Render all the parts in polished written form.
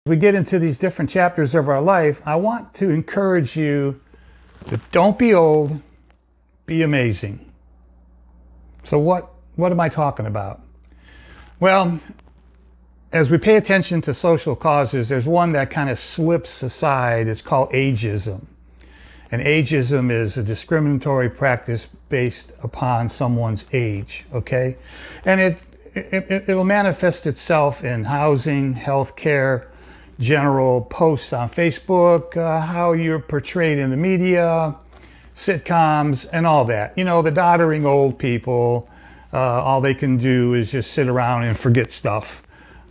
We get into these different chapters of our life, I want to encourage you to don't be old, be amazing. So what am I talking about? Well, as we pay attention to social causes, there's one that kind of slips aside. It's called ageism. And ageism is a discriminatory practice based upon someone's age, okay? And it'll manifest itself in housing, healthcare, general posts on Facebook, how you're portrayed in the media, sitcoms, and all that. You know, the doddering old people, all they can do is just sit around and forget stuff.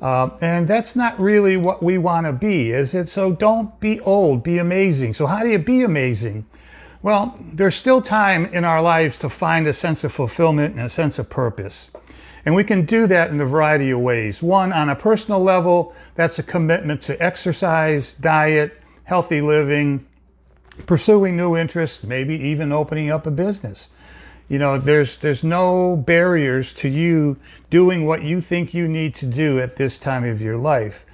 And that's not really what we want to be, is it? So don't be old, be amazing. So how do you be amazing? Well, there's still time in our lives to find a sense of fulfillment and a sense of purpose. And we can do that in a variety of ways. One, on a personal level, that's a commitment to exercise, diet, healthy living, pursuing new interests, maybe even opening up a business. You know, there's no barriers to you doing what you think you need to do at this time of your life.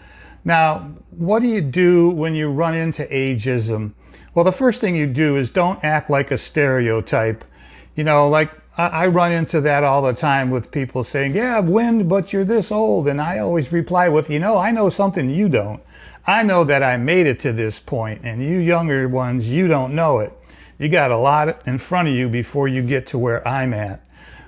Now, what do you do when you run into ageism? Well, the first thing you do is don't act like a stereotype. You know, like I run into that all the time with people saying, yeah, when, but you're this old. And I always reply with, you know, I know something you don't. I know that I made it to this point, and you younger ones, you don't know it. You got a lot in front of you before you get to where I'm at.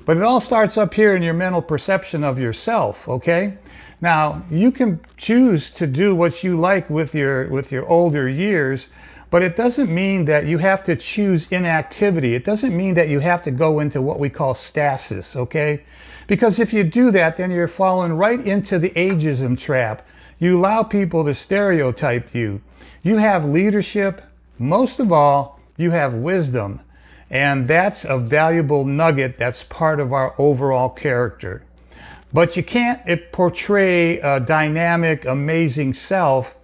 But it all starts up here in your mental perception of yourself, okay? Now, you can choose to do what you like with your older years, but it doesn't mean that you have to choose inactivity. It doesn't mean that you have to go into what we call stasis, okay? Because if you do that, then you're falling right into the ageism trap. You allow people to stereotype you. You have leadership. Most of all, you have wisdom. And that's a valuable nugget that's part of our overall character. But you can't portray a dynamic, amazing self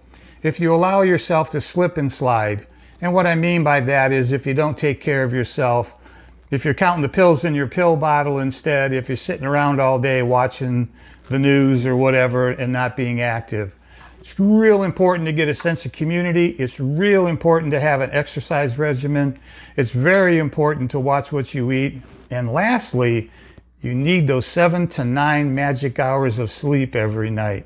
if you allow yourself to slip and slide. And what I mean by that is if you don't take care of yourself, if you're counting the pills in your pill bottle instead, if you're sitting around all day watching the news or whatever and not being active. It's real important to get a sense of community. It's real important to have an exercise regimen. It's very important to watch what you eat. And lastly, you need those 7 to 9 magic hours of sleep every night.